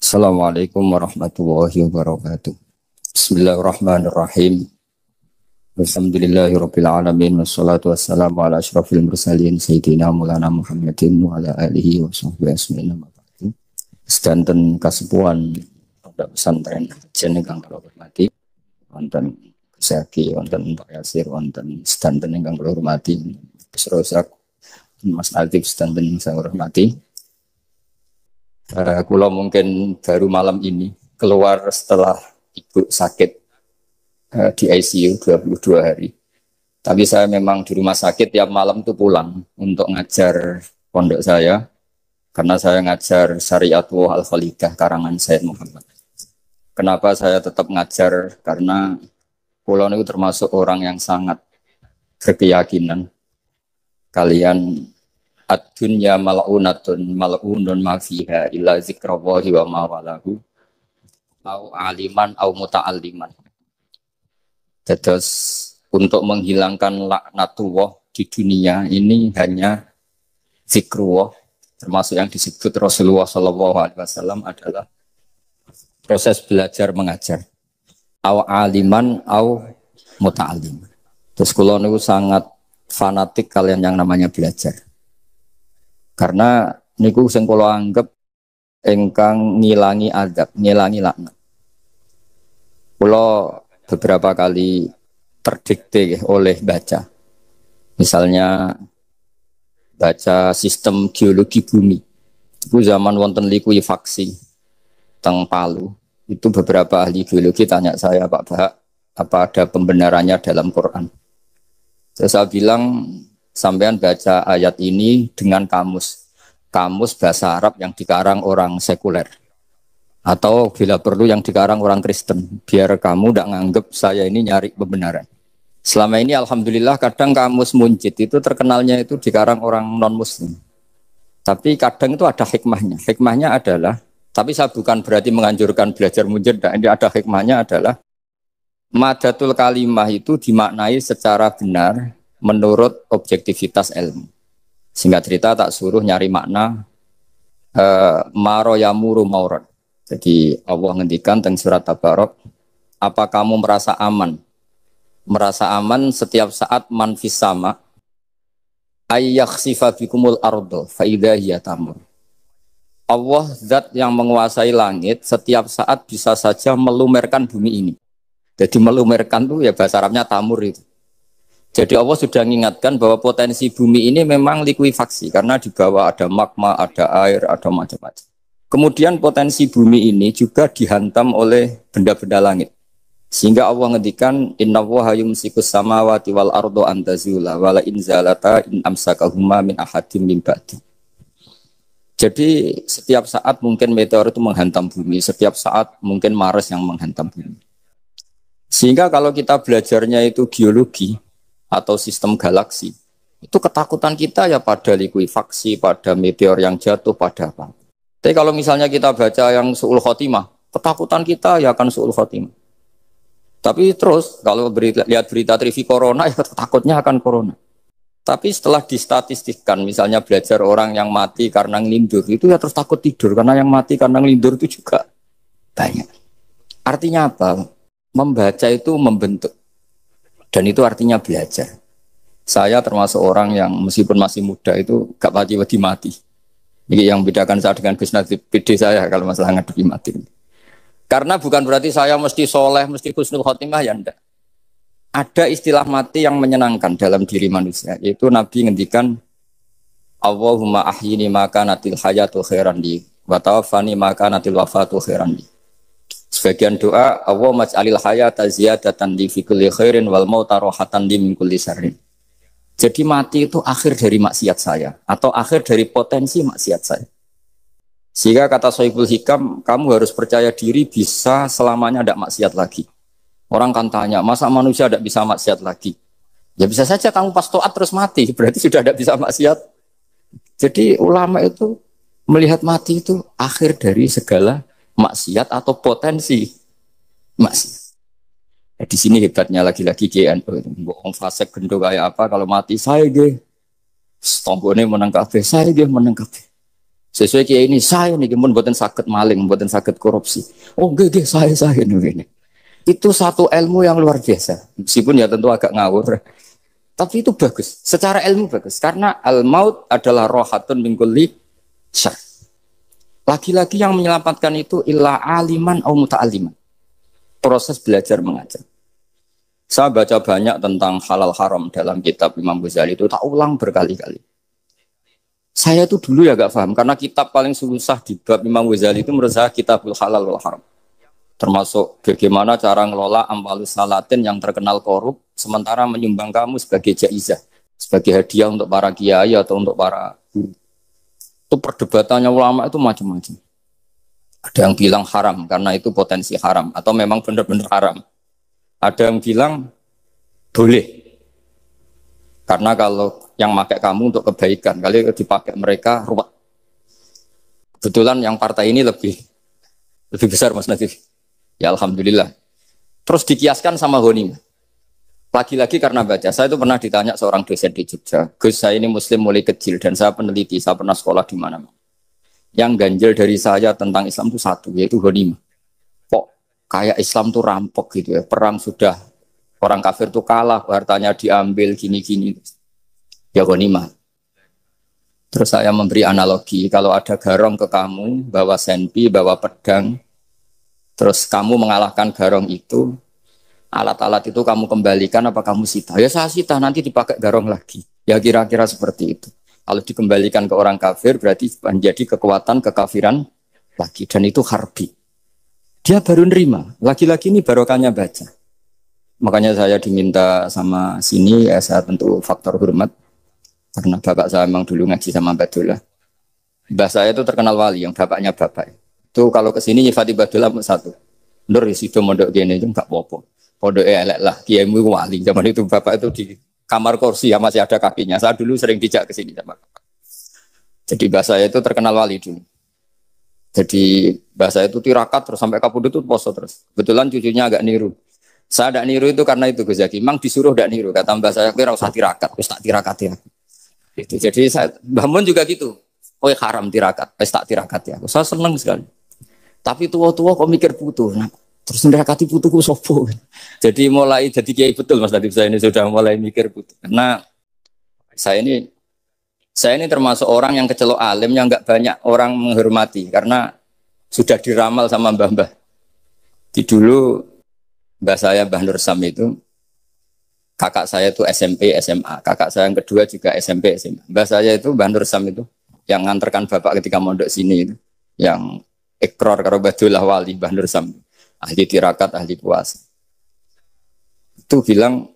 Assalamualaikum warahmatullahi wabarakatuh. Bismillahirrahmanirrahim. Alhamdulillahirabbil alamin wassalatu wassalamu ala asyrofil mursalin sayyidina Maulana Muhammadin wa ala alihi wa sahbihi asma'in. Sedanten kasepuhan pondok pesantren Jen ingkang kula hormati, wonten Gus Zaki, wonten Pak Yasir, wonten sedanten ingkang kula hormati, Gus Rozak, Mas Altif sedanten ingkang saya hormati. Kula mungkin baru malam ini keluar setelah ibu sakit di ICU 22 hari. Tapi saya memang di rumah sakit tiap malam tuh pulang untuk ngajar pondok saya. Karena saya ngajar Syariatullah Al-Khalidah karangan Sayyid Muhammad. Kenapa saya tetap ngajar? Karena kula itu termasuk orang yang sangat berkeyakinan kalian ad-dunya mal'unatun mal'unun ma fiha illa zikrallahi wa ma walahu au aliman au muta'alliman. Terus untuk menghilangkan laknatullah di dunia ini hanya zikrullah, termasuk yang disebut Rasulullah SAW adalah proses belajar mengajar. Au aliman au muta'alliman. Terus kula niku sangat fanatik kalian yang namanya belajar. Karena niku sing kula anggap engkang ngilangi adab, ngilangi laknat. Kula beberapa kali terdikte oleh baca. Misalnya baca sistem geologi bumi. Itu zaman wonten likuifaksi teng Palu. Itu beberapa ahli geologi tanya saya, Pak Bahak, apa ada pembenarannya dalam Quran? Saya bilang, sampean baca ayat ini dengan kamus bahasa Arab yang dikarang orang sekuler, atau bila perlu yang dikarang orang Kristen, biar kamu tidak nganggep saya ini nyari pembenaran. Selama ini alhamdulillah kadang kamus munjid itu terkenalnya itu dikarang orang non muslim, tapi kadang itu ada hikmahnya. Hikmahnya adalah, tapi saya bukan berarti menganjurkan belajar munjid, ini ada hikmahnya adalah madatul kalimah itu dimaknai secara benar menurut objektivitas ilmu. Singkat cerita tak suruh nyari makna maro yamuru maurad. Jadi Allah ngendikan teng surat Tabarok, apa kamu merasa aman? Merasa aman setiap saat man fis sama ayyakhsifa bikumul ardo fa idza hiya tamur. Allah zat yang menguasai langit setiap saat bisa saja melumerkan bumi ini. Jadi melumerkan tuh ya bahasa Arabnya tamur itu. Jadi Allah sudah mengingatkan bahwa potensi bumi ini memang likuifaksi karena di bawah ada magma, ada air, ada macam-macam. Kemudian potensi bumi ini juga dihantam oleh benda-benda langit. Sehingga Allah ngendikan innallaha yumsikus samawati wal ardo an tazula wala in zalata in amsakahuma min ahadim min ba'di. Jadi setiap saat mungkin meteor itu menghantam bumi, setiap saat mungkin Mars yang menghantam bumi. Sehingga kalau kita belajarnya itu geologi atau sistem galaksi, itu ketakutan kita ya pada likuifaksi, pada meteor yang jatuh, pada apa. Tapi kalau misalnya kita baca yang su'ul khotimah, ketakutan kita ya akan su'ul khotimah. Tapi terus kalau lihat berita TV corona, ya takutnya akan corona. Tapi setelah distatistikkan, misalnya belajar orang yang mati karena ngelindur, itu ya terus takut tidur, karena yang mati karena ngelindur itu juga banyak. Artinya apa? Membaca itu membentuk. Dan itu artinya belajar. Saya termasuk orang yang meskipun masih muda itu gak pati-pati mati. Ini yang membedakan saya dengan Gus Nazib PD saya kalau masalah ngadepi mati. Karena bukan berarti saya mesti soleh, mesti husnul khotimah, ya enggak. Ada istilah mati yang menyenangkan dalam diri manusia. Yaitu Nabi ngendikan Allahumma ahyini maka natil hayatu khairan li wa tawaffani maka natil wafatu khairan li. Sebagian doa, Allah maj'alil hayata ziyadatan li fi kulli khairin wal mauta rohatan li min kulli syarrin. Jadi mati itu akhir dari maksiat saya atau akhir dari potensi maksiat saya. Sehingga kata Sohibul Hikam, kamu harus percaya diri bisa selamanya tidak maksiat lagi. Orang kan tanya, masa manusia tidak bisa maksiat lagi? Ya bisa saja kamu pas taat terus mati, berarti sudah tidak bisa maksiat. Jadi ulama itu melihat mati itu akhir dari segala maksiat atau potensi maksiat. Di sini hebatnya lagi-lagi GNU. Bohong fasek gendong kayak apa kalau mati saya ge. Stonggone menang kabeh, saya ge menang kabeh. Sesuai kiai ini saya nih mun mboten saged maling, mboten saged korupsi. Oh nggih saya ini. Itu satu ilmu yang luar biasa. Meskipun ya tentu agak ngawur. Tapi itu bagus. Secara ilmu bagus karena al-maut adalah rohatun min kulli syarr. Lagi-lagi yang menyelamatkan itu illa aliman au muta'alliman. Proses belajar mengajar. Saya baca banyak tentang halal haram dalam kitab Imam Ghazali itu tak ulang berkali-kali. Saya tuh dulu ya gak paham karena kitab paling susah di bab Imam Ghazali itu menurut saya kitabul halal wal haram. Termasuk bagaimana cara ngelola amwalus salatin yang terkenal korup sementara menyumbang kamu sebagai jaizah, sebagai hadiah untuk para kiai atau untuk para guru. Itu perdebatannya ulama itu macam-macam. Ada yang bilang haram karena itu potensi haram atau memang benar-benar haram. Ada yang bilang boleh karena kalau yang pakai kamu untuk kebaikan kali dipakai mereka ruwet. Kebetulan yang partai ini lebih besar Mas Nadif. Ya alhamdulillah. Terus dikiaskan sama ghanimah. Lagi-lagi karena baca, saya itu pernah ditanya seorang dosen di Jogja. Gus, saya ini muslim mulai kecil dan saya peneliti, saya pernah sekolah di mana-mana. Yang ganjil dari saya tentang Islam itu satu, yaitu ghanimah. Kok kayak Islam tuh rampok gitu ya, perang sudah orang kafir tuh kalah, hartanya diambil gini-gini. Ya ghanimah. Terus saya memberi analogi, kalau ada garong ke kamu, bawa senpi, bawa pedang, terus kamu mengalahkan garong itu, alat-alat itu kamu kembalikan apa kamu sita? Ya saya sita, nanti dipakai garong lagi. Ya kira-kira seperti itu. Kalau dikembalikan ke orang kafir berarti menjadi kekuatan kekafiran lagi. Dan itu harbi. Dia baru nerima. Lagi-lagi ini barokahnya baca. Makanya saya diminta sama sini, ya saya tentu faktor hormat. Karena bapak saya memang dulu ngaji sama Badullah. Mbah saya itu terkenal wali, yang bapaknya bapak. Itu kalau kesini nyifati Badullah satu. Nur isido mondok gini itu enggak apa-apa. Pondok elek lah, kiaimu wali. Zaman itu bapak itu di kamar kursi ya masih ada kakinya. Saya dulu sering dijak ke sini sama bapak. Jadi mbah saya itu terkenal wali dulu. Jadi mbah saya itu tirakat terus sampai kapundhut itu poso terus. Kebetulan cucunya agak niru. Saya tidak niru itu karena itu Gus Zaki. Memang disuruh tidak niru. Kata mbah saya, kira usah tirakat, terus tak tirakat ya. Itu. Jadi saya, Mbah Mun juga gitu. Oh haram tirakat, tak tirakat ya. Saya senang sekali. Tapi tua-tua kok mikir putu. Nah, terus nerakati putuku sopo. Jadi mulai jadi kiai betul Mas Nadif, saya ini sudah mulai mikir putu. Karena saya ini termasuk orang yang kecelok alim yang enggak banyak orang menghormati karena sudah diramal sama mbah-mbah. Di dulu mbah saya Mbah Nur Sam itu kakak saya itu SMP SMA, kakak saya yang kedua juga SMP SMA. Mbah saya itu Mbah Nur Sam itu yang nganterkan bapak ketika mondok sini itu, yang ikrar karo Badullah wali Mbah Nur Sam. Ahli tirakat, ahli puasa. Itu bilang,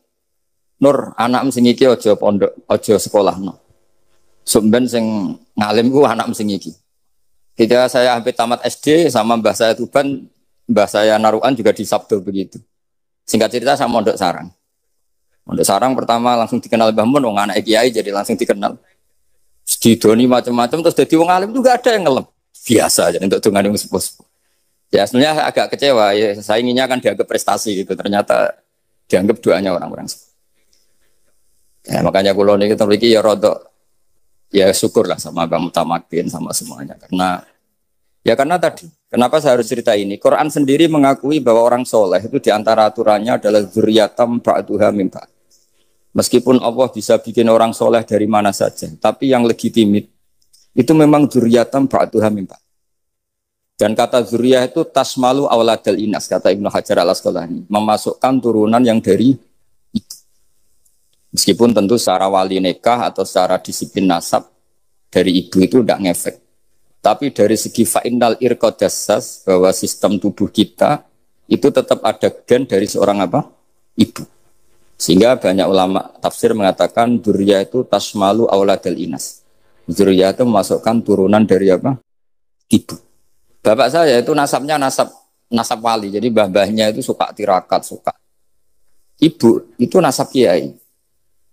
Nur, anak sing iki aja pondok, aja sekolah no. Sumben sing ngalim ku anak sing iki. Ketika saya hampir tamat SD sama mbah saya Tuban, mbah saya Narukan juga di Sabdo begitu. Singkat cerita sama Mondok Sarang. Mondok Sarang pertama langsung dikenal Mbah Mun, wong anak kiai jadi langsung dikenal. Didoni macam-macam terus jadi wong alim juga ada yang ngelem. Biasa aja untuk dongane wong sepuh. Ya sebenarnya agak kecewa ya, saya inginnya kan dianggap prestasi gitu, ternyata dianggap doanya orang-orang. Ya makanya kula niki mriki ya rodok ya syukurlah sama Bang Mutamakin sama semuanya karena tadi kenapa saya harus cerita ini? Quran sendiri mengakui bahwa orang soleh itu diantara aturannya adalah dzurriyyatam ba'duha min ba'd. Meskipun Allah bisa bikin orang soleh dari mana saja, tapi yang legitimit itu memang dzurriyyatam ba'duha min ba'd. Dan kata zuriyah itu tasmalu auladal inas, kata Ibnu Hajar al-Asqalani, memasukkan turunan yang dari itu. Meskipun tentu secara wali nikah atau secara disiplin nasab dari ibu itu tidak ngefek. Tapi dari segi fa'innal irqadassas, bahwa sistem tubuh kita itu tetap ada gen dari seorang apa? Ibu. Sehingga banyak ulama tafsir mengatakan zuriyah itu tasmalu auladal inas. Zuriyah itu memasukkan turunan dari apa? Ibu. Bapak saya itu nasabnya nasab wali, jadi mbah-mbahnya itu suka tirakat, suka. Ibu itu nasab kiai.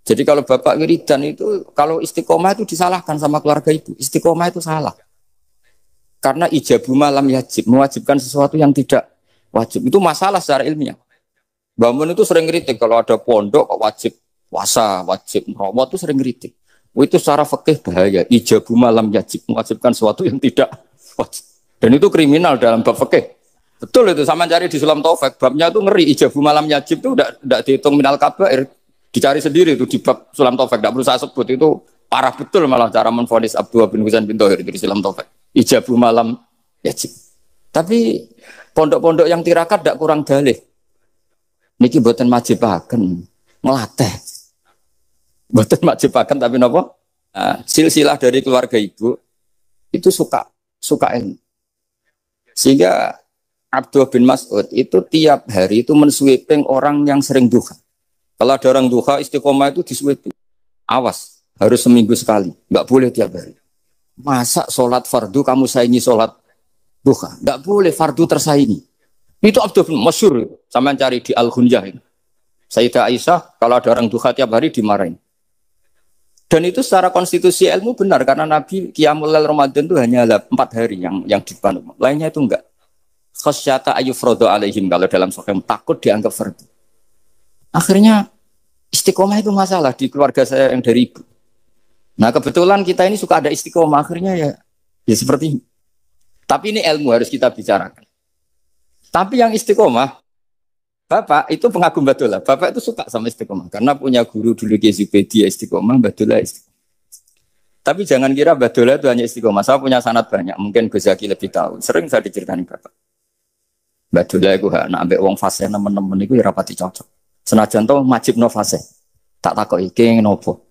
Jadi kalau bapak wiridan itu, kalau istiqomah itu disalahkan sama keluarga ibu. Istiqomah itu salah. Karena ijabu malam yajib, mewajibkan sesuatu yang tidak wajib. Itu masalah secara ilmiah. Mbah Mun itu sering kritik, kalau ada pondok kok wajib puasa, wajib merawat itu sering kritik. Itu secara fikih bahaya. Ijabu malam yajib, mewajibkan sesuatu yang tidak wajib. Dan itu kriminal dalam bab fikih. Betul itu, sama cari di Sulam Taufik, babnya itu ngeri. Ijabu malam yajib itu tidak dihitung minal kabair. Dicari sendiri itu di bab Sulam Taufik, tidak perlu saya sebut. Itu parah betul malah cara menvonis Abdullah bin Husain bin Thohir itu di Sulam Taufik. Ijabu malam yajib. Tapi pondok-pondok yang tirakat tidak kurang dalih. Niki boten majibaken, ngelatih. Boten majibaken tapi napa? Nah, silsilah dari keluarga ibu itu suka ilmu. Sehingga Abdullah bin Mas'ud itu tiap hari itu mensweeping orang yang sering duha. Kalau ada orang duha istiqomah itu disweeping. Awas, harus seminggu sekali, nggak boleh tiap hari. Masa sholat fardu kamu saingi sholat duha? Nggak boleh, fardu tersaingi. Itu Abdullah bin masyhur, sama cari di Al-Ghunyah ini. Sayyidah Aisyah kalau ada orang duha tiap hari dimarahin. Dan itu secara konstitusi ilmu benar karena Nabi Qiyamul Lail Ramadan itu hanya 4 hari yang dibantu. Lainnya itu enggak. Khasyata ayyufrodo alaihim kalau dalam sahih takut dianggap fardu. Akhirnya istiqomah itu masalah di keluarga saya yang dari ibu. Nah kebetulan kita ini suka ada istiqomah akhirnya ya seperti ini. Tapi ini ilmu harus kita bicarakan. Tapi yang istiqomah Bapak itu pengagum Batullah. Bapak itu suka sama istiqomah karena punya guru dulu Ki Zubedi istiqomah, Batullah istiqomah. Tapi jangan kira Batullah itu hanya istiqomah. Saya punya sanad banyak, mungkin Gus Zaki lebih tahu. Sering saya diceritain Bapak. Batullah itu nak ambek wong fase nemen-nemen itu ya rapati cocok. Senajan to majibno fase. Tak takoki iki ngopo.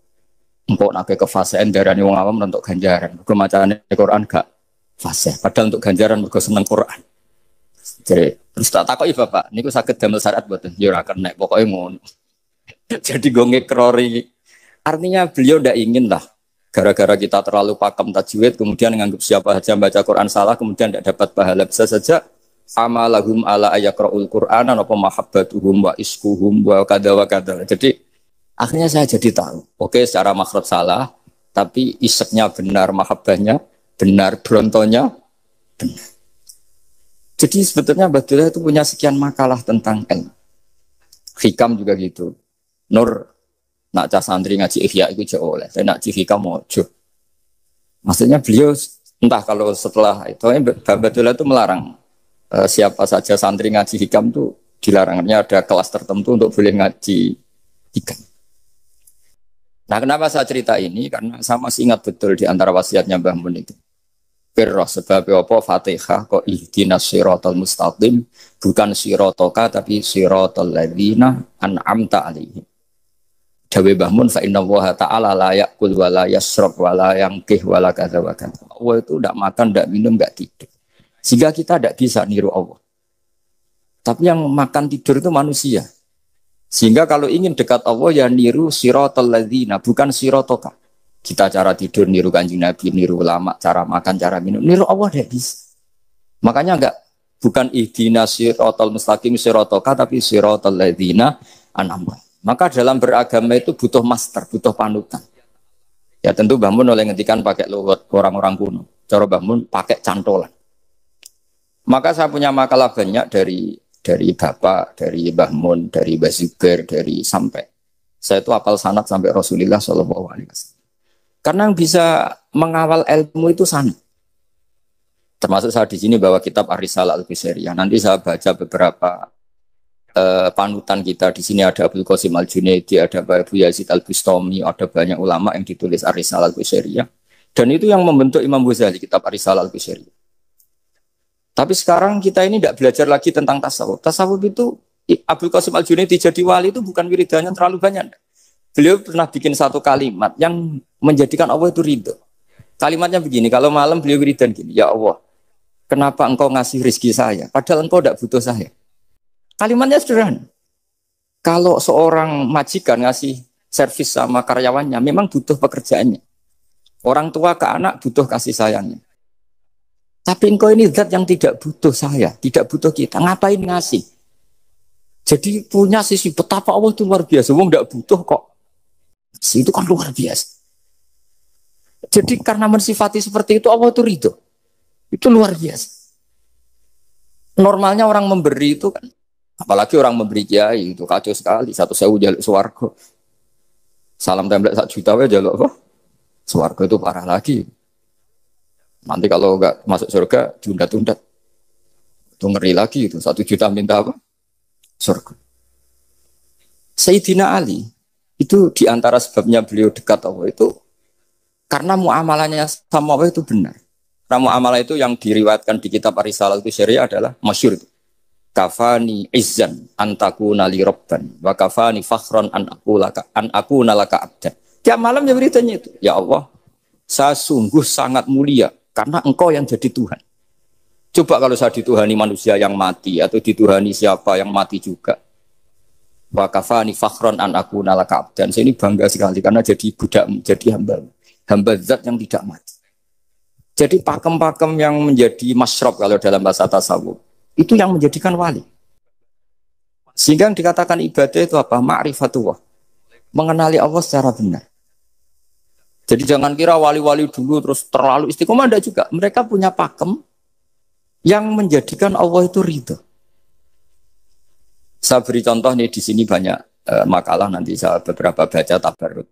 Engko nek ke fasean darani wong awam untuk ganjaran. Mergo macane Quran gak fase. Padahal untuk ganjaran mergo seneng Quran. Jadi terus tak takoki Bapak, niku saged damel syariat mboten? Ya ora kena, pokoke ngono. Jadi gue ngekrori. Artinya beliau ndak ingin lah gara-gara kita terlalu pakem tajwid kemudian menganggap siapa saja baca Quran salah kemudian tidak dapat pahala. Bisa saja amalahum ala ayakraul Qur'an apa mahabbatuhum wa iskuhum wa kada wa kada. Jadi akhirnya saya jadi tahu. Oke, secara makhraj salah, tapi iseknya benar, mahabbahnya benar, brontonya benar. Jadi sebetulnya Batullah itu punya sekian makalah tentang ilmu. Hikam juga gitu. Nur nak cah santri ngaji ihya itu jauh oleh. Saya nak ngaji hikam mojo. Maksudnya beliau entah kalau setelah itu Batullah itu melarang siapa saja santri ngaji hikam itu dilarangnya ada kelas tertentu untuk boleh ngaji hikam. Nah kenapa saya cerita ini? Karena saya masih ingat betul di antara wasiatnya Mbah Mun itu. Firroh sebab apa Fatihah kok ihdinas siratal mustaqim bukan siratoka tapi siratal ladzina an'amta alaihim. Dawe Mbah Mun fa innallaha ta'ala la ya'kul wa la yasrab wa la yanqih wa la kadza wa kadza. Allah itu enggak makan, enggak minum, enggak tidur. Sehingga kita enggak bisa niru Allah. Tapi yang makan tidur itu manusia. Sehingga kalau ingin dekat Allah ya niru siratal ladzina bukan siratoka. Kita cara tidur niru Kanjeng Nabi, niru ulama, cara makan, cara minum, niru Allah tidak bisa. Makanya bukan ihdinas siratal mustaqim siratoka tapi siratal ladzina an'amta. Maka dalam beragama itu butuh master, butuh panutan. Ya tentu Mbah Mun oleh ngendikan pakai luwet orang-orang kuno. Cara Mbah Mun pakai cantolan. Maka saya punya makalah banyak dari Bapak, dari Mbah Mun, dari Mbah Zubair, dari sampai saya itu hafal sanad sampai Rasulullah SAW. Karena yang bisa mengawal ilmu itu sanad. Termasuk saya di sini bawa kitab Ar-Risalah Al-Qusairiyah. Nanti saya baca beberapa panutan kita. Di sini ada Abdul Qasim Al-Junaidi, ada Abu Yazid Al-Bustami, ada banyak ulama yang ditulis Ar-Risalah Al-Qusairiyah. Dan itu yang membentuk Imam Ghazali, kitab Ar-Risalah Al-Qusairiyah. Tapi sekarang kita ini tidak belajar lagi tentang tasawuf. Tasawuf itu Abdul Qasim Al-Junaidi jadi wali itu bukan wiridannya terlalu banyak. Beliau pernah bikin satu kalimat yang menjadikan Allah itu ridho. Kalimatnya begini, kalau malam beliau wiridan gini, ya Allah, kenapa engkau ngasih rezeki saya? Padahal engkau tidak butuh saya. Kalimatnya sederhana. Kalau seorang majikan ngasih servis sama karyawannya, memang butuh pekerjaannya. Orang tua ke anak butuh kasih sayangnya. Tapi engkau ini zat yang tidak butuh saya, tidak butuh kita. Ngapain ngasih? Jadi punya sisi betapa Allah itu luar biasa. Wong tidak butuh kok. Itu kan luar biasa. Jadi karena mensifati seperti itu Allah itu ridho. Itu luar biasa. Normalnya orang memberi itu kan, apalagi orang memberi kiai itu kacau sekali. 1.000 jaluk swarga. Salam template 1 juta wae jaluk apa? Swarga itu parah lagi. Nanti kalau enggak masuk surga, diundat-undat. Itu ngeri lagi itu. 1 juta minta apa? Surga. Sayyidina Ali, itu diantara sebabnya beliau dekat Allah itu karena muamalahnya sama Allah itu benar. Karena muamalah itu yang diriwayatkan di kitab Ar-Risalah itu syariah adalah masyhur itu. Kafani izzan antakuna li rabban wa kafani fakhran an aku nalaka abdan. Tiap malam ya beritanya itu. Ya Allah, saya sungguh sangat mulia karena engkau yang jadi Tuhan. Coba kalau saya dituhani manusia yang mati atau dituhani siapa yang mati juga. Wa kafani fakhran an aku nalaka abdan. Saya ini bangga sekali karena jadi budak, jadi hamba zat yang tidak mati. Jadi pakem-pakem yang menjadi masyrab kalau dalam bahasa tasawuf itu yang menjadikan wali. Sehingga yang dikatakan ibadah itu apa? Ma'rifatullah. Mengenali Allah secara benar. Jadi jangan kira wali-wali dulu terus terlalu istiqomah, enggak juga. Mereka punya pakem yang menjadikan Allah itu ridho. Saya beri contoh nih, di sini banyak makalah, nanti saya beberapa baca tabarruk.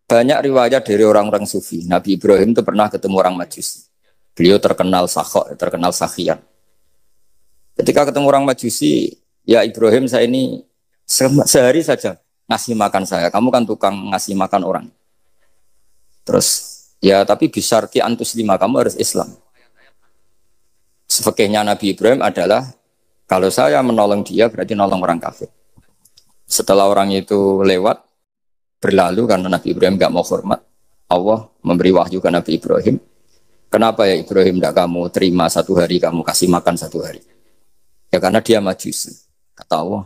Banyak riwayat dari orang-orang sufi. Nabi Ibrahim itu pernah ketemu orang Majusi. Beliau terkenal sakhok, terkenal sakhian. Ketika ketemu orang Majusi, ya Ibrahim, saya ini sehari saja ngasih makan saya. Kamu kan tukang ngasih makan orang. Terus, ya tapi bisyarti antus lima, kamu harus Islam. Sefekehnya Nabi Ibrahim adalah kalau saya menolong dia berarti nolong orang kafir. Setelah orang itu lewat, berlalu karena Nabi Ibrahim gak mau hormat, Allah memberi wahyu ke Nabi Ibrahim. Kenapa ya Ibrahim tidak kamu terima 1 hari, kamu kasih makan 1 hari? Ya karena dia Majusi. Kata Allah,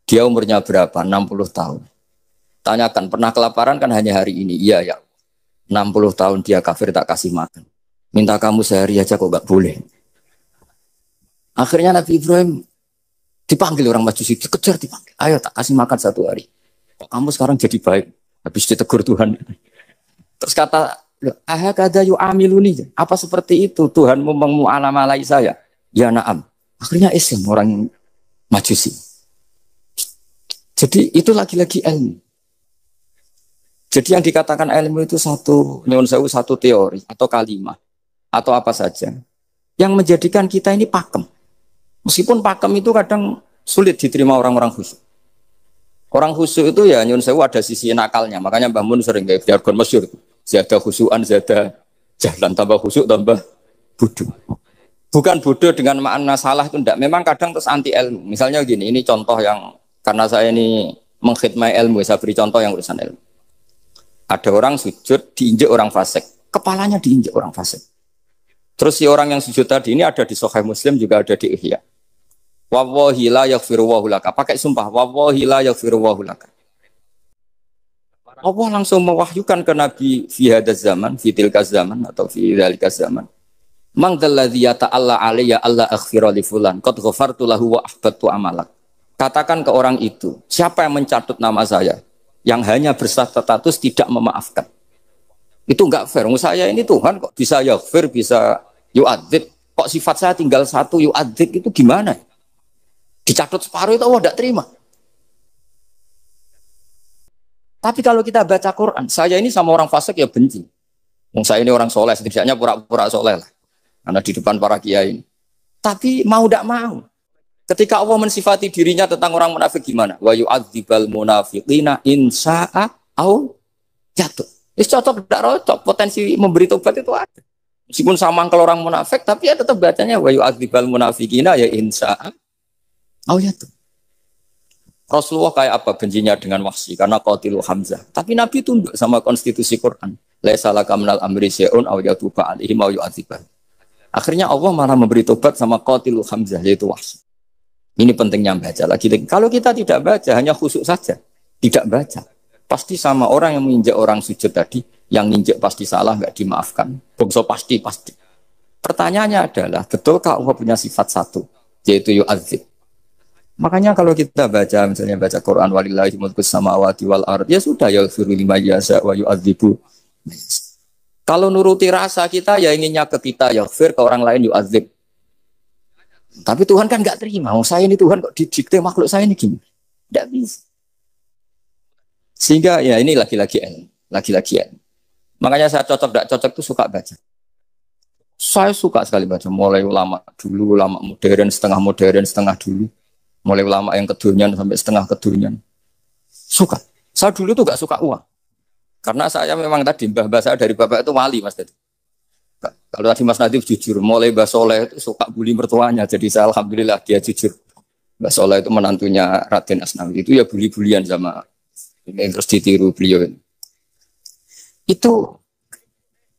dia umurnya berapa? 60 tahun. Tanyakan, pernah kelaparan kan hanya hari ini? Iya ya. 60 tahun dia kafir tak kasih makan. Minta kamu sehari aja kok gak boleh. Akhirnya Nabi Ibrahim dipanggil orang Majusi, dikejar dipanggil. Ayo tak kasih makan 1 hari. Kok kamu sekarang jadi baik? Habis ditegur Tuhan. Terus kata, ahakada yu'amiluni. Apa seperti itu Tuhan memu'alamalai saya? Ya na'am. Akhirnya Islam orang Majusi. Jadi itu lagi-lagi ilmu. Jadi yang dikatakan ilmu itu satu teori atau kalimat atau apa saja yang menjadikan kita ini pakem. Meskipun pakem itu kadang sulit diterima orang-orang khusyuk. Orang khusyuk itu ya nyun sewu ada sisi nakalnya. Makanya Mbah Mun sering kayak jargon masyhur. Zada khusyuan, zada jalan, tambah khusyuk tambah bodoh. Bukan bodoh dengan makna salah itu enggak. Memang kadang terus anti ilmu. Misalnya gini, ini contoh yang karena saya ini mengkhidmati ilmu, saya beri contoh yang urusan ilmu. Ada orang sujud diinjek orang fasik, kepalanya diinjek orang fasik. Terus si orang yang sujud tadi ini ada di Sahih Muslim, juga ada di Ihya. Wallahi la yaghfirullahu laka. Pakai sumpah, wallahi la yaghfirullahu laka. Allah langsung mewahyukan ke Nabi fi hadzal zaman, fi tilkaz zaman atau fi dzalikaz zaman. Man dzalladzi yata'alla alayya alla aghfira li fulan qad ghafartu lahu wa ahbattu amalak. Katakan ke orang itu, siapa yang mencatut nama saya yang hanya berstatus tidak memaafkan. Itu enggak fair. Saya ini Tuhan kok bisa yaghfir, bisa yu'adzib. Kok sifat saya tinggal 1 yu'adzib, itu gimana? Dicatut separuh itu Allah tidak terima. Tapi kalau kita baca Quran, saya ini sama orang fasik ya benci. Saya ini orang soleh, setidaknya pura-pura soleh lah. Karena di depan para kiai. Tapi mau tidak mau. Ketika Allah mensifati dirinya tentang orang munafik gimana? Wa yu'adzibal munafiqina insya'a au jatuh. Itu cocok tidak cocok, potensi memberi tobat itu ada. Meskipun sama kalau orang munafik, tapi ya tetap bacanya wa yu'adzibal munafiqina ya insya'a au jatuh. Rasulullah kayak apa bencinya dengan Wahsy karena qatilu Hamzah. Tapi Nabi tunduk sama konstitusi Quran. Laisa laka minal amri syai'un aw yatuba alaihim aw yu'adzibah. Akhirnya Allah malah memberi tobat sama qatilu Hamzah, yaitu Wahsy. Ini pentingnya baca lagi. Kalau kita tidak baca, hanya khusyuk saja, tidak baca, pasti sama orang yang menginjak orang sujud tadi, yang injak pasti salah, nggak dimaafkan. Bongso pasti. Pertanyaannya adalah, betulkah Allah punya sifat 1, yaitu yu'adzib? Makanya kalau kita baca, misalnya baca Quran, walillahi mulkus samawati wal ard, ya sudah, yaghfiru liman yasha wa yu'adzibu. Kalau nuruti rasa kita, ya inginnya ke kita, yaghfir, ke orang lain yu'adzib. Tapi Tuhan kan nggak terima. Saya ini Tuhan kok didikte makhluk saya ini gini. Tidak bisa. Sehingga ya ini lagi-lagi ilmu. Makanya saya cocok tidak cocok itu suka baca. Saya suka sekali baca, mulai ulama dulu, ulama modern, setengah dulu. Mulai ulama yang kedunian sampai setengah kedunian. Suka. Saya dulu tuh gak suka uang. Karena saya memang tadi, mbah saya dari bapak itu wali mas tadi. Kalau tadi Mas Nadif jujur, mulai Mbah Soleh itu suka bully mertuanya. Jadi saya alhamdulillah dia jujur. Mbah Soleh itu menantunya Raden Asnawi. Itu ya bully-bulian sama ini terus ditiru beliau. Itu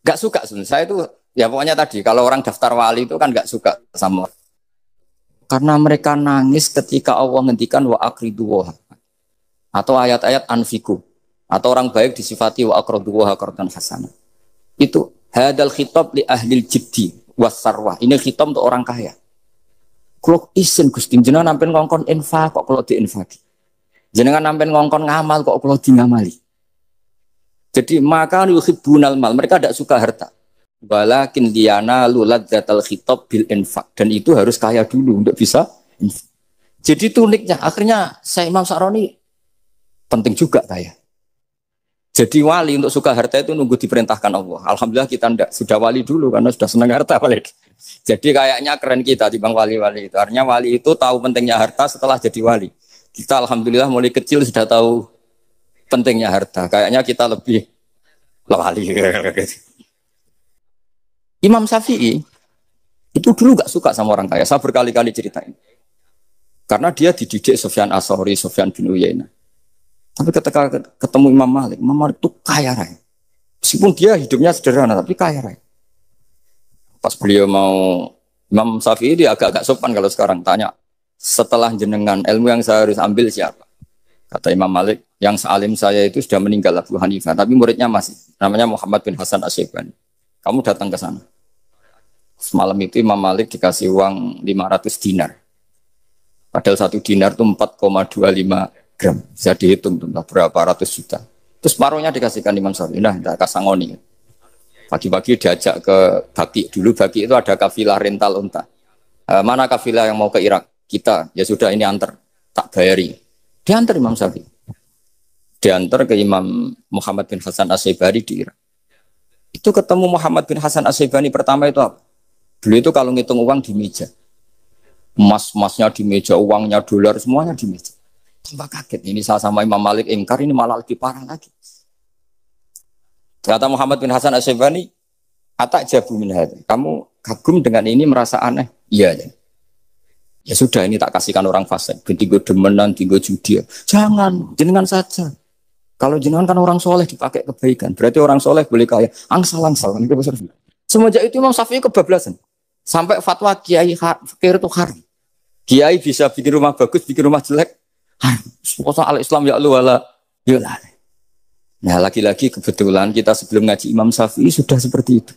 gak suka sebenarnya. Saya itu ya pokoknya tadi kalau orang daftar wali itu kan gak suka sama. Karena mereka nangis ketika Allah ngendikan wa akridu wa atau ayat-ayat anfiku atau orang baik disifati wa akridu wa qardan hasanah. Itu hadal khitab li ahlil jiddi wasarwah. Ini khitab untuk orang kaya. Kalau isin Gusti jenengan nampen ngongkon infak kok kalau diinfaki. Jenengan nampen ngongkon ngamal kok kalau di ngamali. Jadi maka yuhibbunal mal, mereka tidak suka harta. Walakin liyana luladzatal khitab bil infak, dan itu harus kaya dulu untuk bisa infak. Jadi itu uniknya. Akhirnya saya Imam Sa'roni penting juga kaya. Jadi wali untuk suka harta itu nunggu diperintahkan Allah. Alhamdulillah kita ndak sudah wali dulu karena sudah senang harta wali. Jadi kayaknya keren kita dibanding wali-wali itu. Artinya wali itu tahu pentingnya harta setelah jadi wali. Kita alhamdulillah mulai kecil sudah tahu pentingnya harta. Kayaknya kita lebih wali. Imam Syafi'i itu dulu gak suka sama orang kaya. Saya berkali-kali ceritain. Karena dia dididik Sufyan As-Sahri, Sufyan bin Uyainah. Tapi ketika ketemu Imam Malik itu kaya raya. Meskipun dia hidupnya sederhana, tapi kaya raya. Pas beliau mau, Imam Syafi'i dia agak-agak sopan kalau sekarang tanya, setelah jenengan ilmu yang saya harus ambil siapa? Kata Imam Malik, yang sealim saya itu sudah meninggal Abu Hanifah, tapi muridnya masih. Namanya Muhammad bin Hasan Asy-Syaibani. Kamu datang ke sana. Semalam itu Imam Malik dikasih uang 500 dinar. Padahal 1 dinar itu 4,25 gram. Bisa dihitung berapa ratus juta. Terus separuhnya dikasihkan Imam Syafi'i. Nah, tidak kasangoni. Pagi-pagi diajak ke Baki. Dulu Baki itu ada kafilah rental unta. Mana kafilah yang mau ke Irak? Kita. Ya sudah ini antar. Tak bayari. Diantar Imam Syafi'i. Diantar ke Imam Muhammad bin Hasan Asy-Syaibani di Irak. Itu ketemu Muhammad bin Hasan Asy-Syaibani pertama itu apa? Beliau itu kalau ngitung uang di meja. Emas-emasnya di meja, uangnya dolar, semuanya di meja. Tambah kaget. Ini saya sama Imam Malik ingkar, ini malah lebih parah lagi. Kata Muhammad bin Hasan Asy-Syaibani, atak jabu min hadza. Kamu kagum dengan ini merasa aneh? Iya. Ya sudah ini tak kasihkan orang fasik. Tinggo demenan, tinggo judi. Jangan, jenengan saja. Kalau jenengan kan orang soleh dipakai kebaikan. Berarti orang soleh boleh kaya. Angsal-angsal. Semenjak itu Imam Syafi'i kebablasan. Sampai fatwa kiai fakir itu haram. Kiai bisa bikin rumah bagus, bikin rumah jelek. Haram. Al-Islam ya Allah wala. Nah lagi-lagi kebetulan kita sebelum ngaji Imam Syafi'i sudah seperti itu.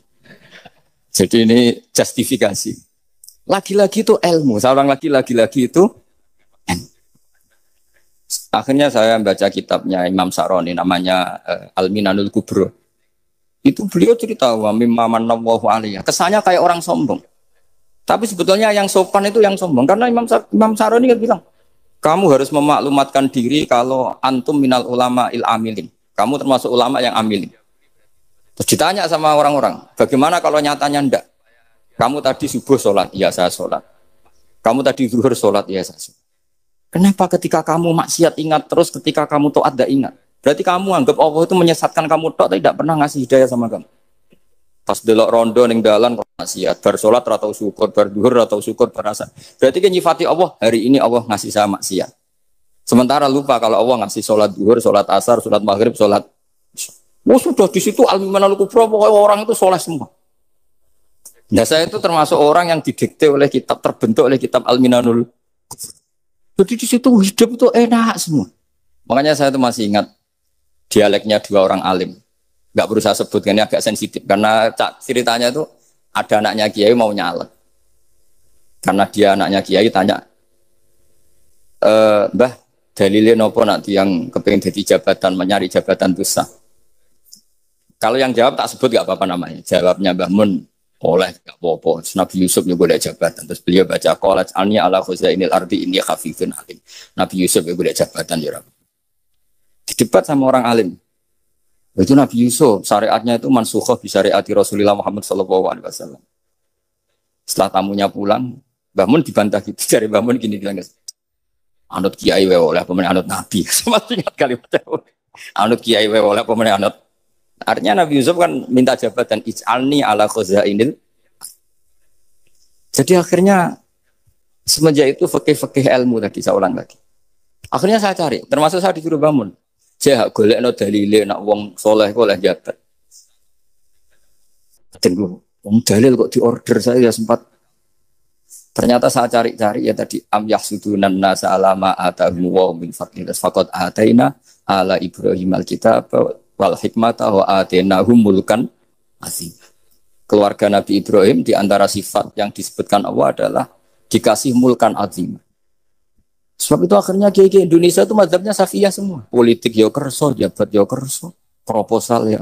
Jadi ini justifikasi. Lagi-lagi itu ilmu. Seorang lagi-lagi itu akhirnya saya baca kitabnya Imam Sa'roni namanya Al-Minanul Kubro. Itu beliau cerita wa mimma manallahu alaihi. Kesannya kayak orang sombong. Tapi sebetulnya yang sopan itu yang sombong. Karena Imam Sa'roni kan bilang, kamu harus memaklumatkan diri kalau antum minal ulama il amilin. Kamu termasuk ulama yang amilin. Terus ditanya sama orang-orang, bagaimana kalau nyatanya ndak? Kamu tadi subuh sholat, iya saya sholat. Kamu tadi zuhur sholat, iya saya sholat. Kenapa ketika kamu maksiat ingat terus, ketika kamu taat tidak ingat? Berarti kamu anggap Allah itu menyesatkan kamu tok, tidak pernah ngasih hidayah sama kamu. Pas delok rondo ning dalan kok maksiat, bar sholat atau syukur, bar duhur atau syukur berasa. Berarti kan nyifati Allah, hari ini Allah ngasih saya maksiat. Sementara lupa kalau Allah ngasih sholat duhur, sholat asar, sholat maghrib, sholat. Oh sudah di situ Al-Minanul Kubro, pokoknya orang itu soleh semua. Nah saya itu termasuk orang yang didikte oleh kitab, terbentuk oleh kitab Al-Minanul Kubro. Jadi di situ hidup itu enak semua. Makanya saya itu masih ingat dialeknya dua orang alim. Nggak perlu saya sebutkan, ini agak sensitif. Karena ceritanya itu ada anaknya Kiai mau nyalek. Karena dia anaknya Kiai tanya, Mbah, dalilnya nopo nanti yang kepengen jadi jabatan, mencari jabatan itu sah. Kalau yang jawab tak sebut nggak apa-apa namanya. Jawabnya Mbah Mun, oleh nggak apa-apa. Nabi Yusuf juga boleh jabatan. Terus beliau baca qalat alni ala khuzainil ardi inni khafifun alim. Nabi Yusuf juga boleh jabatan ya. Didebat sama orang alim. Itu Nabi Yusuf, syariatnya itu mansukhoh bi syariati Rasulullah Muhammad sallallahu alaihi wasallam. Setelah tamunya pulang, Mbah Mun dibantah gitu. Dari Mbah Mun gini bilang, anut kiai wae oleh pemenang anut Nabi. Masih ingat kalimat itu. Anut kiai wae oleh pemenang anut. Artinya Nabi Yusuf kan minta jabatan ij'alni ala khazainil. Jadi akhirnya semenjak itu fikih-fikih ilmu tadi saya ulang lagi. Akhirnya saya cari, termasuk saya disuruh bangun. Saya golekno dalile nak wong soleh kok oleh jabat. Tunggu, wong dalil kok diorder saya ya sempat. Ternyata saya cari-cari ya tadi am yahsudunan nasa alama atahum wa min fadlillah faqad ataina ala Ibrahim alkitab wal hikmata wa atainahum mulkan azim. Keluarga Nabi Ibrahim di antara sifat yang disebutkan Allah adalah dikasih mulkan azim. Sebab itu akhirnya kiai Indonesia itu mazhabnya Safiyah semua. Politik ya kerso, jabat ya kerso, proposal ya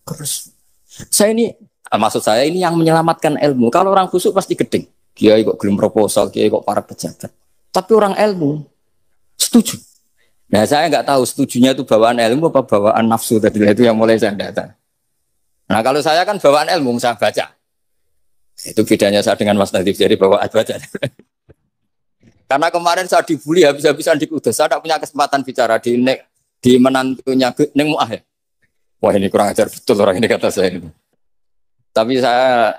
kerso. Saya ini, maksud saya ini yang menyelamatkan ilmu. Kalau orang khusyuk pasti gedeng. Kiai kok gelem proposal, kiai kok para pejabat. Tapi orang ilmu setuju. Nah saya nggak tahu setujunya itu bawaan ilmu apa bawaan nafsu tadi itu yang mulai saya data. Nah kalau saya kan bawaan ilmu saya baca. Itu bedanya saya dengan Mas Nadif jadi bawaan baca. Karena kemarin saya dibully habis-habisan di Kudus, saya tidak punya kesempatan bicara di menantunya Neng Muah ya. Wah ini kurang ajar betul orang ini kata saya itu. Tapi saya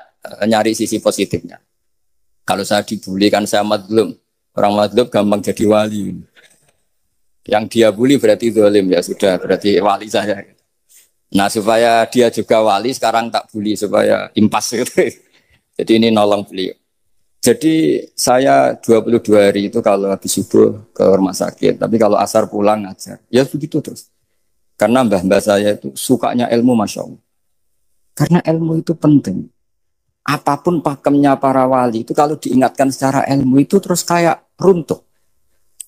nyari sisi positifnya. Kalau saya dibully kan saya madlum. Orang madlum gampang jadi wali. Yang dia bully berarti zalim ya sudah berarti wali saya. Nah supaya dia juga wali sekarang tak bully supaya impas gitu. Jadi ini nolong beliau. Jadi saya 22 hari itu kalau habis subuh ke rumah sakit, tapi kalau asar pulang ngajar, ya begitu terus. Karena mbah-mbah saya itu sukanya ilmu Masya Allah. Karena ilmu itu penting. Apapun pakemnya para wali itu kalau diingatkan secara ilmu itu terus kayak runtuh.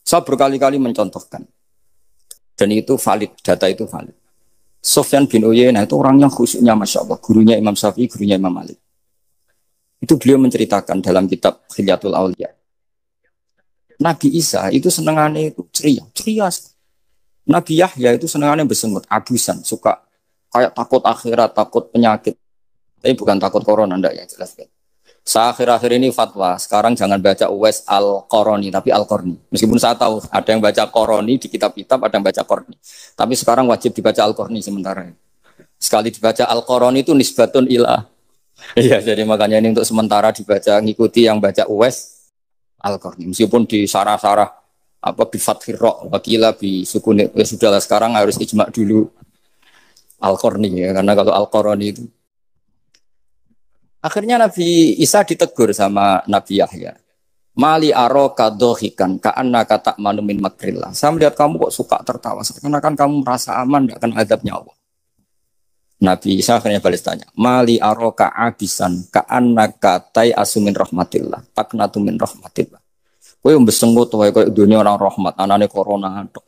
Saya berkali-kali mencontohkan. Dan itu valid, data itu valid. Sufyan bin Uyainah itu orang yang khusyuknya Masya Allah. Gurunya Imam Syafi'i, gurunya Imam Malik. Itu beliau menceritakan dalam kitab Khilyatul Auliya. Nabi Isa itu senengannya itu ceria. Nabi Yahya itu senengannya bersengut, abusan, suka kayak takut akhirat, takut penyakit. Tapi bukan takut corona, enggak ya jelas kan. Saya akhir-akhir ini fatwa, sekarang jangan baca Uwais Al-Qarani, tapi Al-Qarni. Meskipun saya tahu ada yang baca Qarani di kitab-kitab, ada yang baca Qarni. Tapi sekarang wajib dibaca Al-Qarni sementara. Sekali dibaca Al-Qarani itu nisbatun ilah. Iya, jadi makanya ini untuk sementara dibaca, ngikuti yang baca Uwais Al-Qarni. Meskipun di sarah-sarah apa bi fathir ra wakila bi sukun ya sudahlah sekarang harus ijma dulu Al-Qarni ya, karena kalau Al-Qarani itu akhirnya Nabi Isa ditegur sama Nabi Yahya. Mali aro kadohikan ka'anna kata manumin makrillah. Saya melihat kamu kok suka tertawa, seakan-akan kamu merasa aman tidak akan azabnya Allah. Nabi Isa akhirnya balas tanya, Mali aroka abisan ka'annaka tai asumin rahmatillah, taknatu min rahmatillah. Kowe mbesengut wae koyo dunia orang rahmat, anane corona tok.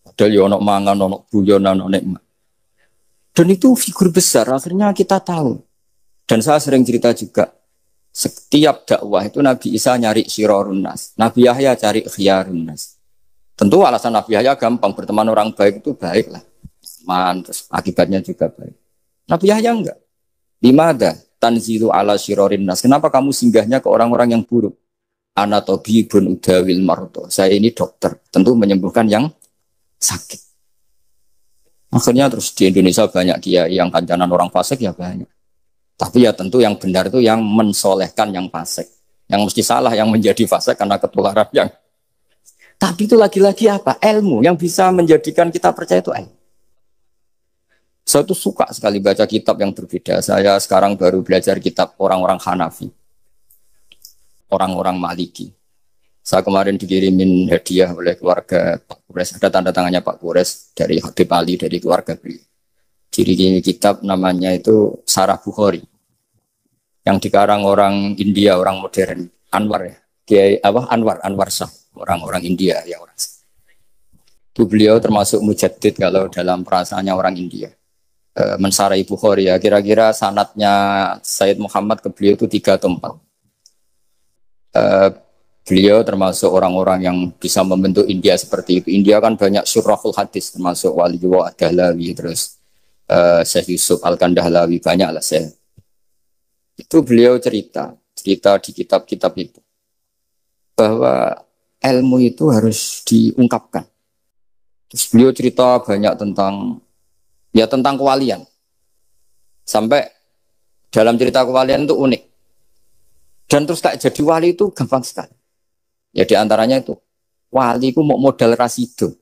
Padahal yo ono mangan, ono guyon, ono nikmat. Dan itu figur besar, akhirnya kita tahu. Dan saya sering cerita juga, setiap dakwah itu Nabi Isa nyari syirarun nas, Nabi Yahya cari khiyarun nas. Tentu alasan Nabi Yahya gampang, berteman orang baik itu baiklah. Terus akibatnya juga baik. Nabi Yahya enggak. Limada tanzilu ala syirarin nas. Kenapa kamu singgahnya ke orang-orang yang buruk? Ana tabibun udawil marto. Saya ini dokter, tentu menyembuhkan yang sakit. Akhirnya terus di Indonesia banyak kiai yang kancanan orang fasik ya banyak. Tapi ya tentu yang benar itu yang mensolehkan yang fasik. Yang mesti salah yang menjadi fasik karena ketularan yang. Tapi itu lagi-lagi apa? Ilmu yang bisa menjadikan kita percaya itu ilmu. Saya tuh suka sekali baca kitab yang berbeda. Saya sekarang baru belajar kitab orang-orang Hanafi. Orang-orang Maliki. Saya kemarin dikirimin hadiah oleh keluarga Pak Kures. Ada tanda tangannya Pak Kures dari Habib Ali, dari keluarga beliau. Ciri kitab namanya itu Sarah Bukhari. Yang dikarang orang India, orang modern. Anwar ya. Kiai Anwar Shah. Orang-orang India ya orang. Itu beliau termasuk mujaddid kalau dalam perasaannya orang India. Mensarai Bukhari ya, kira-kira sanadnya Sayyid Muhammad ke beliau itu 3 atau 4. Beliau termasuk orang-orang yang bisa membentuk India seperti itu. India kan banyak syurahul hadis, termasuk Wali Ad-Dahlawi, terus Syekh Yusuf Al-Kandahlawi, banyak lah saya. Itu beliau cerita di kitab-kitab itu, bahwa ilmu itu harus diungkapkan. Terus beliau cerita banyak tentang kewalian. Sampai dalam cerita kewalian itu unik. Dan terus kayak jadi wali itu gampang sekali. Ya diantaranya itu, wali itu mau modal rasido.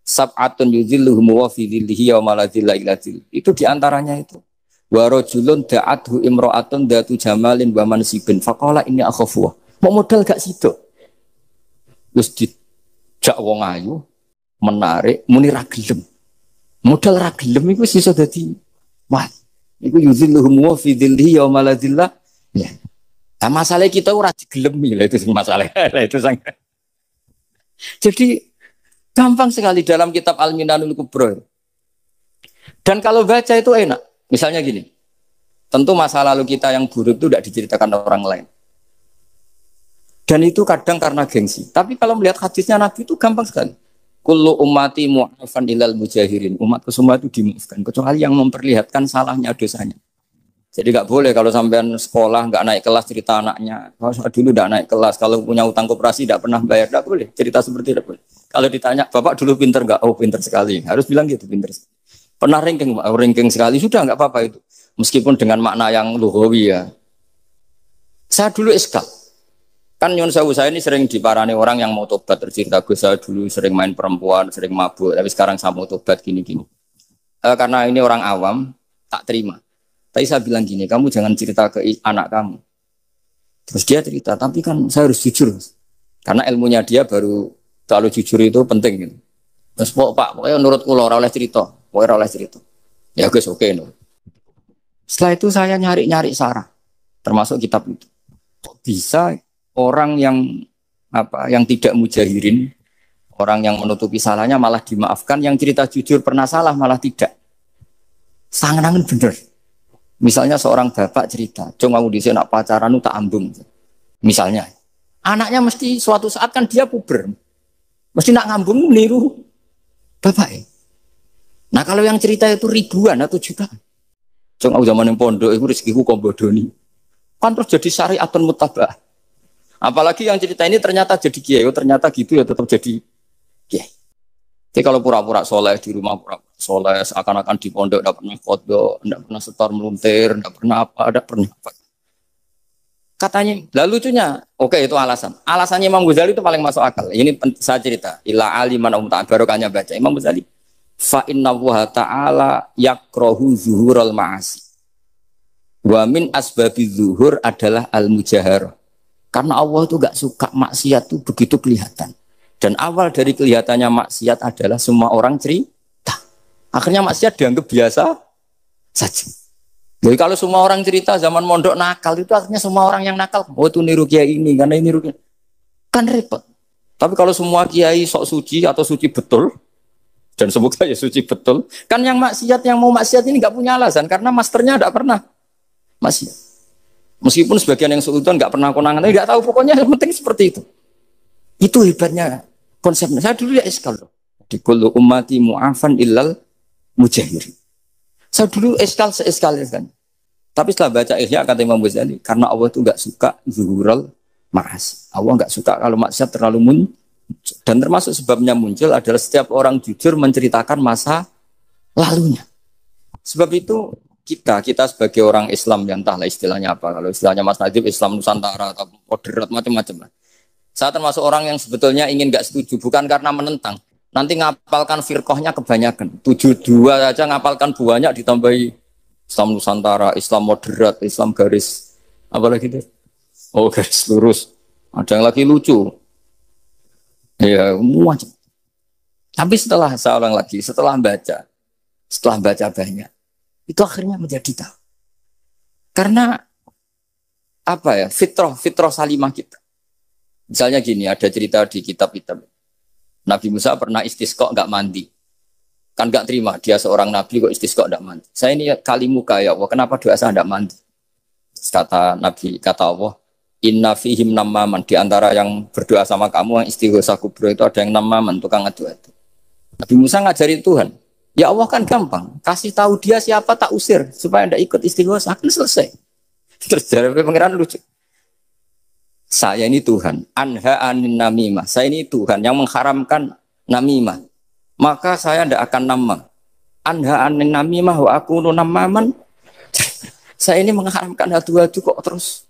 Sab'atun yuzilluhum wa fi dhillihi wa maladzilla ila dhill. Itu diantaranya itu. Wa rajulun da'athu imra'atun datu jamalin wa mansibin faqala inni akhafu. Mau modal gak sido. Terus dijak wong ayu, menarik, muni ra gelem. Modal ra gelem iku iso dadi wah. Iku yuzilluhum wa fi dhillihi wa maladzilla. Ya. Nah, masalah kita ora digelemi lah itu masalah. Itu sang. Jadi gampang sekali dalam kitab Al-Minanul Kubra. Dan kalau baca itu enak. Misalnya gini. Tentu masa lalu kita yang buruk itu tidak diceritakan orang lain. Dan itu kadang karena gengsi. Tapi kalau melihat hadisnya Nabi itu gampang sekali. Kullu ummati mu'afan ilal mujahirin. Umatku semua itu dimaafkan. Kecuali yang memperlihatkan salahnya dosanya. Jadi nggak boleh kalau sampean sekolah nggak naik kelas cerita anaknya. Kalau dulu nggak naik kelas, kalau punya utang koperasi nggak pernah bayar, nggak boleh. Cerita seperti itu boleh. Kalau ditanya, bapak dulu pinter nggak? Oh pinter sekali. Harus bilang gitu pinter. Pernah ranking sekali sudah nggak apa-apa itu. Meskipun dengan makna yang lughawi ya. Saya dulu eskal. Kan Nyun Sewu saya ini sering diparani orang yang mau tobat. Tercerita gue saya dulu sering main perempuan, sering mabuk. Tapi sekarang saya mau tobat gini-gini. Karena ini orang awam, tak terima. Tapi saya bilang gini, kamu jangan cerita ke anak kamu. Terus dia cerita, tapi kan saya harus jujur. Karena ilmunya dia baru terlalu jujur itu penting. Gitu. Terus Pak, pokoknya menurut kula ora oleh cerita. Pokoknya ora oleh cerita. Ya guys, oke. No. Setelah itu saya nyari-nyari sarah. Termasuk kitab itu. Kok bisa orang yang tidak mujahirin, orang yang menutupi salahnya malah dimaafkan, yang cerita jujur pernah salah malah tidak. Sangat bener. Misalnya seorang bapak cerita, "Cung aku dhisik nak pacaran tak ambung." Misalnya, anaknya mesti suatu saat kan dia puber. Mesti nak ngambung meniru bapak. Nah, kalau yang cerita itu ribuan atau jutaan. "Cung aku zaman yang pondok iku rezekiku kok bodoni." Kan terus jadi syariatun mutabah. Apalagi yang cerita ini ternyata jadi kiai, ternyata gitu ya tetap jadi kiai. Jadi kalau pura-pura soleh di rumah, pura-pura soleh seakan-akan di pondok tidak pernah foto, tidak pernah setor meluntir, tidak pernah tidak pernah apa. Katanya, lalu lucunya, oke itu alasan. Alasannya Imam Ghazali itu paling masuk akal. Ini saya cerita. Ila aliman barokahnya baca Imam Ghazali. Fa inna wa ta'ala yakrohu zuhurul ma'asi. Wa min asbabi zuhur adalah al-mujahar. Karena Allah itu gak suka maksiat itu begitu kelihatan. Dan awal dari kelihatannya maksiat adalah semua orang cerita. Akhirnya maksiat dianggap biasa saja. Jadi kalau semua orang cerita zaman mondok nakal itu akhirnya semua orang yang nakal. Oh itu niru kiai ini, karena ini niru kiai. Kan repot. Tapi kalau semua kiai sok suci atau suci betul, dan semoga ya suci betul, kan yang maksiat, yang mau maksiat ini gak punya alasan. Karena masternya gak pernah maksiat. Meskipun sebagian yang seutuhan gak pernah konangan, tapi gak tahu pokoknya yang penting seperti itu. Itu hebatnya konsepnya. Saya dulu ya eskal loh. Di kullu ummati mu'afan illal mujahir. Saya dulu eskal kan. Tapi setelah baca Ihya kata Imam Ghazali, karena Allah itu enggak suka zuhurul ma'asi. Allah enggak suka kalau maksiat terlalu muncul. Dan termasuk sebabnya muncul adalah setiap orang jujur menceritakan masa lalunya. Sebab itu kita sebagai orang Islam yang entahlah istilahnya apa. Kalau istilahnya Mas Najib Islam Nusantara atau moderat macam-macam lah. Saya termasuk orang yang sebetulnya ingin gak setuju, bukan karena menentang. Nanti ngapalkan firqahnya kebanyakan. 72 aja ngapalkan banyak ditambahi Islam Nusantara, Islam moderat, Islam garis. Apalagi itu? Oh garis lurus. Ada yang lagi lucu. Ya macam. Tapi setelah baca banyak, itu akhirnya menjadi tahu. Karena apa ya? Fitrah salimah kita. Misalnya gini, ada cerita di kitab-kitab. Nabi Musa pernah istisqa nggak mandi. Kan nggak terima, dia seorang nabi kok istisqa nggak mandi. Saya ini kali muka ya Allah, kenapa doa saya nggak mandi? Kata Nabi, kata Allah, Inna fihim namaman, di antara yang berdoa sama kamu yang istighosah kubro itu ada yang namaman, tukang adu-adu. Nabi Musa ngajarin Tuhan, ya Allah kan gampang, kasih tahu dia siapa tak usir supaya tidak ikut istighosah, kan selesai. Terus dari pengiran lucu. Saya ini Tuhan, anha anin namimah. Saya ini Tuhan yang mengharamkan namimah. Maka saya tidak akan nama. Anha anin namimah wa akunu namaman. Saya ini mengharamkan adu-adu kok terus.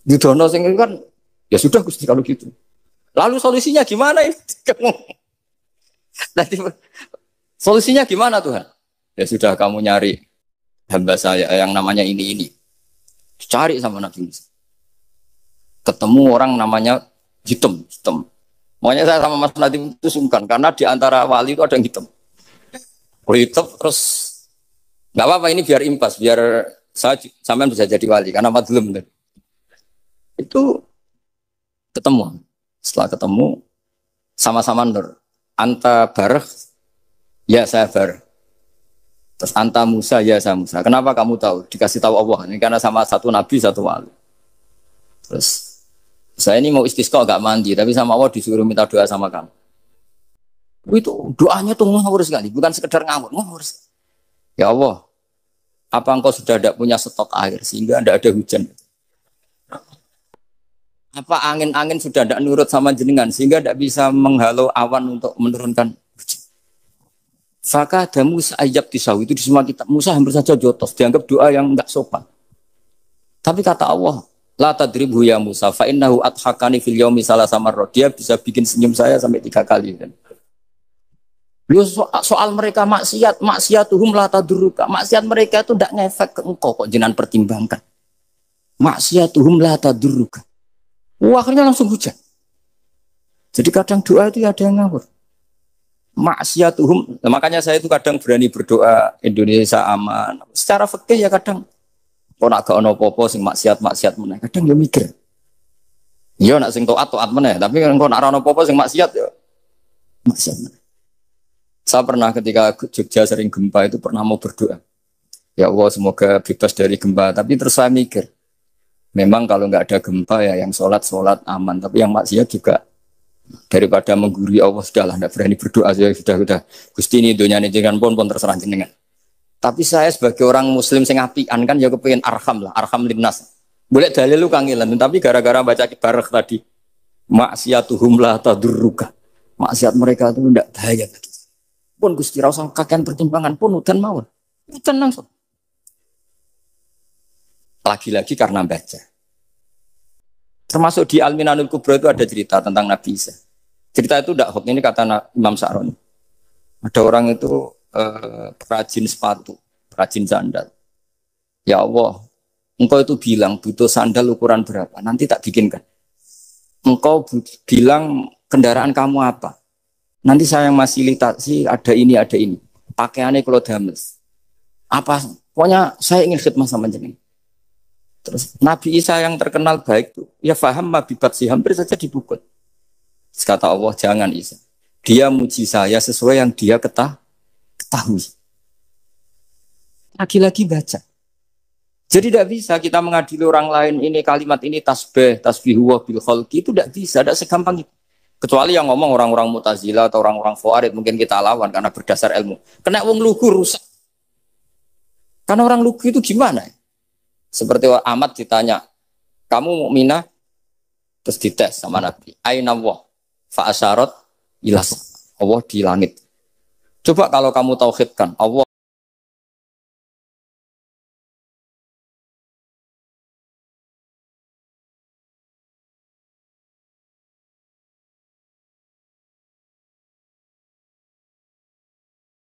Yudono sing kan ya sudah Gusti kalau gitu. Lalu solusinya gimana ini? Nanti solusinya gimana Tuhan? Ya sudah kamu nyari hamba saya yang namanya ini. Cari sama Nabi Musa. Ketemu orang namanya hitam. Makanya saya sama Mas Nadim itu sungkan karena di antara wali itu ada yang hitam. Hitam terus nggak apa-apa ini biar impas, biar saya sampean bisa jadi wali karena madlum kan. Itu ketemu. Setelah ketemu sama-sama nur. Anta bareh, ya saya bareh. Terus anta Musa, ya saya Musa. Kenapa kamu tahu? Dikasih tahu Allah. Ini karena sama satu nabi, satu wali. Terus saya ini mau istisqa gak mandi, tapi sama Allah disuruh minta doa sama kamu. Itu doanya tuh ngawur sekali, bukan sekedar ngawur. Ya Allah, apa engkau sudah tidak punya stok air sehingga tidak ada hujan? Apa angin-angin sudah tidak nurut sama jenengan sehingga tidak bisa menghalau awan untuk menurunkan hujan? Fakah ada Musa ayab tisawi itu di semua kitab. Musa hampir saja jotos, dianggap doa yang tidak sopan. Tapi kata Allah, la tadribhu ya Musa fa innahu adhakani fil yaumi salasa marrat. Dia bisa bikin senyum saya sampai 3 kali kan. Soal mereka maksiatuhum la tadurruka. Maksiat mereka itu tidak ngefek ke engkau kok jenengan pertimbangkan. Maksiatuhum la tadurruka. Akhirnya langsung hujan. Jadi kadang doa itu ada yang ngawur. Maksiatuhum, makanya saya itu kadang berani berdoa Indonesia aman. Secara fikih ya kadang kok nak gak ono apa-apa sing maksiat meneh. Kadang ya mikir. Ya nak sing taat meneh, tapi kok nak ono apa-apa sing maksiat ya maksiat meneh. Saya pernah ketika Jogja sering gempa itu pernah mau berdoa. Ya Allah semoga bebas dari gempa, tapi terus saya mikir. Memang kalau nggak ada gempa ya yang sholat aman, tapi yang maksiat juga daripada menggurui Allah sudahlah, nggak berani berdoa saya sudah Gusti ini dunia ini jangan pun terserah jenengan. Tapi saya sebagai orang muslim sing apian kan ya kepengin arham linnas. Boleh dalil lu kangelan, tapi gara-gara baca barek tadi maksiatuhum la tadurruka. Maksiat mereka itu tidak bahaya bagi. Pun Gusti ra usah kakean pertimbangan pun udan mawon. Udan langsung. Lagi-lagi karena baca. Termasuk di Al-Minanul Kubra itu ada cerita tentang Nabi Isa. Cerita itu tidak hoax, ini kata Imam Sa'roni. Ada orang itu perajin sepatu, perajin sandal. Ya Allah, engkau itu bilang butuh sandal ukuran berapa, nanti tak bikinkan. Engkau bilang kendaraan kamu apa, nanti saya yang fasilitasi ada ini. Pakaiannya kalau dames. Apa, pokoknya saya ingin khidmah sama jenengan. Terus Nabi Isa yang terkenal baik itu, ya faham mabibat sih, hampir saja dipukul. Terus kata Allah, jangan Isa. Dia muji saya sesuai yang dia ketahui. Lagi-lagi baca. Jadi tidak bisa kita mengadili orang lain ini kalimat ini tasbihu wa bil khalqi itu tidak bisa, tidak segampang itu. Kecuali yang ngomong orang-orang Mu'tazilah atau orang-orang Khawarij mungkin kita lawan karena berdasar ilmu. Kena wong lugu rusak. Karena orang lugu itu gimana? Seperti Ahmad ditanya, kamu mukminah? Terus dites sama Nabi. Aina Allah fa asyarat ila Allah di langit. Coba kalau kamu tauhidkan Allah